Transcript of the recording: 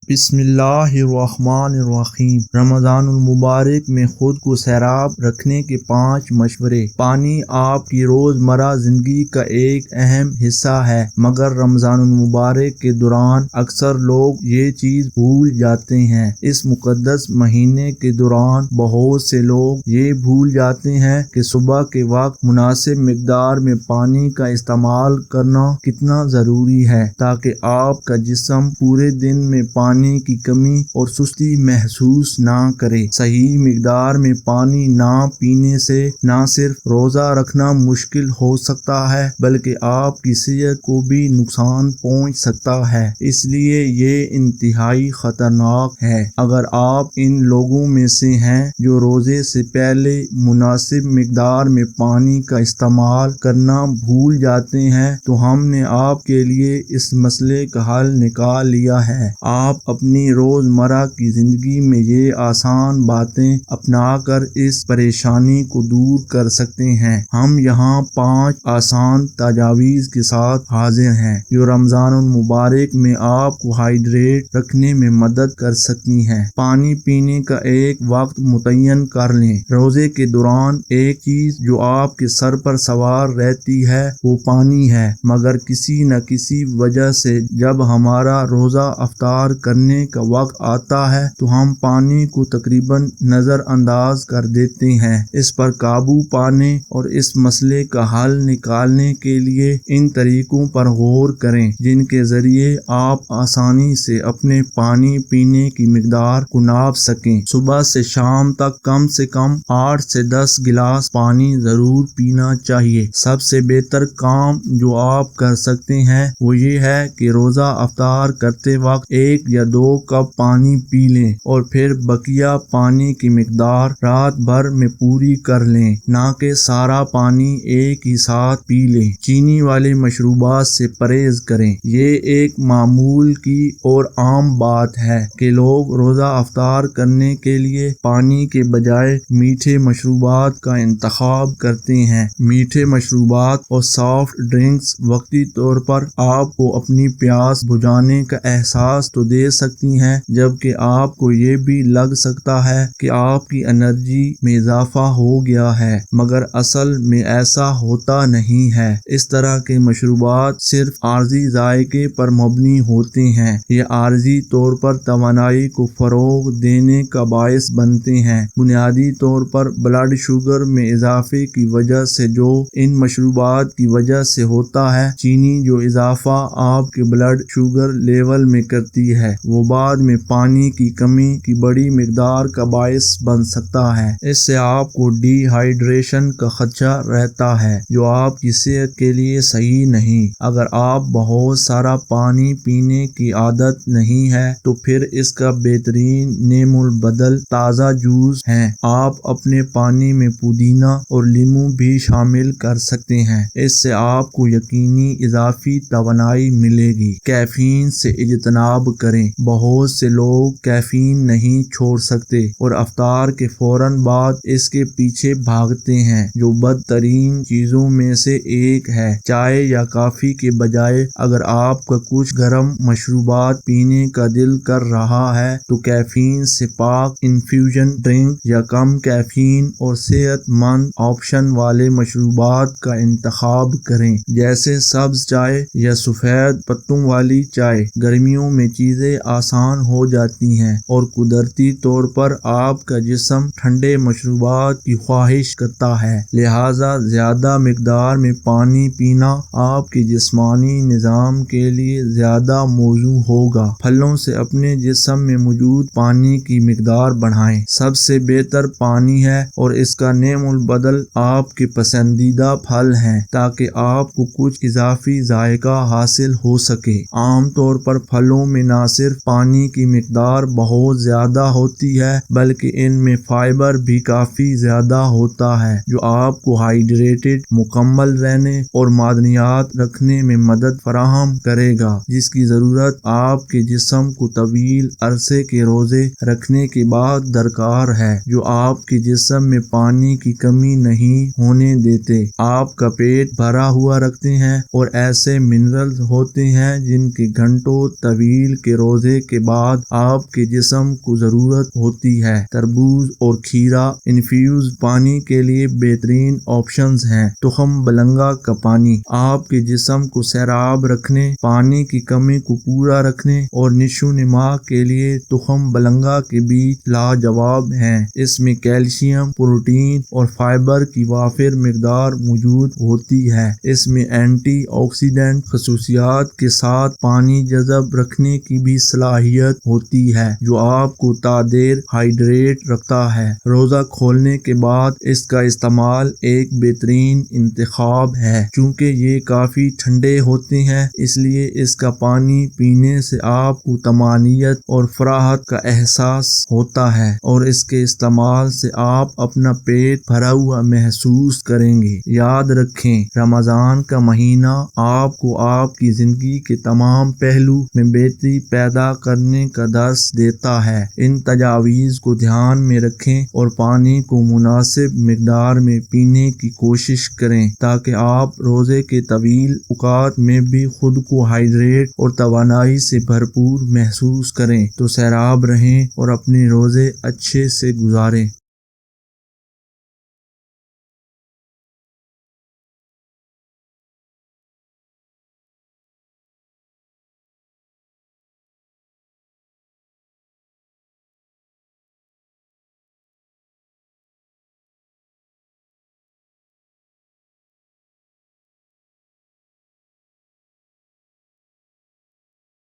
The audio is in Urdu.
بسم اللہ الرحمن الرحیم۔ رمضان المبارک میں خود کو سیراب رکھنے کے 5 مشورے۔ پانی آپ کی روزمرہ زندگی کا ایک اہم حصہ ہے، مگر رمضان المبارک کے دوران اکثر لوگ یہ چیز بھول جاتے ہیں۔ اس مقدس مہینے کے دوران بہت سے لوگ یہ بھول جاتے ہیں کہ صبح کے وقت مناسب مقدار میں پانی کا استعمال کرنا کتنا ضروری ہے، تاکہ آپ کا جسم پورے دن میں پانی کی کمی اور سستی محسوس نہ کرے۔ صحیح مقدار میں پانی نہ پینے سے نہ صرف روزہ رکھنا مشکل ہو سکتا ہے، بلکہ آپ کی صحت کو بھی نقصان پہنچ سکتا ہے۔ اس لیے یہ انتہائی خطرناک ہے۔ اگر آپ ان لوگوں میں سے ہیں جو روزے سے پہلے مناسب مقدار میں پانی کا استعمال کرنا بھول جاتے ہیں، تو ہم نے آپ کے لیے اس مسئلے کا حل نکال لیا ہے۔ آپ اپنی روزمرہ کی زندگی میں یہ آسان باتیں اپنا کر اس پریشانی کو دور کر سکتے ہیں۔ ہم یہاں 5 آسان تجاویز کے ساتھ حاضر ہیں جو رمضان المبارک میں آپ کو ہائیڈریٹ رکھنے میں مدد کر سکتی ہیں۔ پانی پینے کا ایک وقت متعین کر لیں۔ روزے کے دوران ایک چیز جو آپ کے سر پر سوار رہتی ہے وہ پانی ہے، مگر کسی نہ کسی وجہ سے جب ہمارا روزہ افطار کرنے کا وقت آتا ہے تو ہم پانی کو تقریباً نظر انداز کر دیتے ہیں۔ اس پر قابو پانے اور اس مسئلے کا حل نکالنے کے لیے ان طریقوں پر غور کریں جن کے ذریعے آپ آسانی سے اپنے پانی پینے کی مقدار کو ناپ سکیں۔ صبح سے شام تک کم سے کم 8 سے 10 گلاس پانی ضرور پینا چاہیے۔ سب سے بہتر کام جو آپ کر سکتے ہیں وہ یہ ہے کہ روزہ افطار کرتے وقت 1 یا 2 کپ پانی پی لیں اور پھر بقیہ پانی کی مقدار رات بھر میں پوری کر لیں، نہ کہ سارا پانی ایک ہی ساتھ پی لیں۔ چینی والے مشروبات سے پرہیز کریں۔ یہ ایک معمول کی اور عام بات ہے کہ لوگ روزہ افطار کرنے کے لیے پانی کے بجائے میٹھے مشروبات کا انتخاب کرتے ہیں۔ میٹھے مشروبات اور سافٹ ڈرنکس وقتی طور پر آپ کو اپنی پیاس بجھانے کا احساس تو دے سکتی ہیں، جبکہ آپ کو یہ بھی لگ سکتا ہے کہ آپ کی انرجی میں اضافہ ہو گیا ہے، مگر اصل میں ایسا ہوتا نہیں ہے۔ اس طرح کے مشروبات صرف عارضی ذائقے پر مبنی ہوتے ہیں۔ یہ عارضی طور پر توانائی کو فروغ دینے کا باعث بنتے ہیں۔ بنیادی طور پر بلڈ شوگر میں اضافے کی وجہ سے جو ان مشروبات کی وجہ سے ہوتا ہے۔ چینی جو اضافہ آپ کے بلڈ شوگر لیول میں کرتی ہے، وہ بعد میں پانی کی کمی کی بڑی مقدار کا باعث بن سکتا ہے۔ اس سے آپ کو ڈی ہائیڈریشن کا خدشہ رہتا ہے، جو آپ کی صحت کے لیے صحیح نہیں۔ اگر آپ بہت سارا پانی پینے کی عادت نہیں ہے تو پھر اس کا بہترین نعم البدل تازہ جوس ہے۔ آپ اپنے پانی میں پودینہ اور لیموں بھی شامل کر سکتے ہیں۔ اس سے آپ کو یقینی اضافی توانائی ملے گی۔ کیفین سے اجتناب کریں۔ بہت سے لوگ کیفین نہیں چھوڑ سکتے اور افطار کے فوراً بعد اس کے پیچھے بھاگتے ہیں، جو بدترین چیزوں میں سے ایک ہے۔ چائے یا کافی کے بجائے اگر آپ کا کچھ گرم مشروبات پینے کا دل کر رہا ہے تو کیفین سے پاک انفیوژن ڈرنک یا کم کیفین اور صحت مند آپشن والے مشروبات کا انتخاب کریں، جیسے سبز چائے یا سفید پتوں والی چائے۔ گرمیوں میں چیزیں آسان ہو جاتی ہیں اور قدرتی طور پر آپ کا جسم ٹھنڈے مشروبات کی خواہش کرتا ہے، لہذا زیادہ مقدار میں پانی پینا آپ کے جسمانی نظام کے لیے زیادہ موزوں ہوگا۔ پھلوں سے اپنے جسم میں موجود پانی کی مقدار بڑھائیں۔ سب سے بہتر پانی ہے اور اس کا نعم البدل آپ کے پسندیدہ پھل ہیں، تاکہ آپ کو کچھ اضافی ذائقہ حاصل ہو سکے۔ عام طور پر پھلوں میں نہ صرف پانی کی مقدار بہت زیادہ ہوتی ہے، بلکہ ان میں فائبر بھی کافی زیادہ ہوتا ہے، جو آپ کو ہائیڈریٹڈ، مکمل رہنے اور معدنیات رکھنے میں مدد فراہم کرے گا، جس کی ضرورت آپ کے جسم کو طویل عرصے کے روزے رکھنے کے بعد درکار ہے، جو آپ کے جسم میں پانی کی کمی نہیں ہونے دیتے، آپ کا پیٹ بھرا ہوا رکھتے ہیں اور ایسے منرلز ہوتے ہیں جن کے گھنٹوں طویل کے روزے روزے کے بعد آپ کے جسم کو ضرورت ہوتی ہے۔ تربوز اور کھیرا انفیوز پانی کے لیے بہترین آپشنز ہیں۔ تخم بلنگا کا پانی آپ کے جسم کو سیراب رکھنے، پانی کی کمی کو پورا رکھنے اور نشو و نما کے لیے تخم بلنگا کے بیج لاجواب ہیں۔ اس میں کیلشیم، پروٹین اور فائبر کی وافر مقدار موجود ہوتی ہے۔ اس میں اینٹی آکسیڈنٹ خصوصیات کے ساتھ پانی جذب رکھنے کی بھی صلاحیت ہوتی ہے، جو آپ کو تا دیر ہائیڈریٹ رکھتا ہے۔ روزہ کھولنے کے بعد اس کا استعمال ایک بہترین انتخاب ہے۔ چونکہ یہ کافی ٹھنڈے ہوتے ہیں، اس لیے اس کا پانی پینے سے آپ کو طمانینت اور فراحت کا احساس ہوتا ہے اور اس کے استعمال سے آپ اپنا پیٹ بھرا ہوا محسوس کریں گے۔ یاد رکھیں، رمضان کا مہینہ آپ کو آپ کی زندگی کے تمام پہلو میں بہتری پیدا کرنے کا درس دیتا ہے۔ ان تجاویز کو دھیان میں رکھیں اور پانی کو مناسب مقدار میں پینے کی کوشش کریں تاکہ آپ روزے کے طویل اوقات میں بھی خود کو ہائیڈریٹ اور توانائی سے بھرپور محسوس کریں۔ تو سیراب رہیں اور اپنے روزے اچھے سے گزاریں۔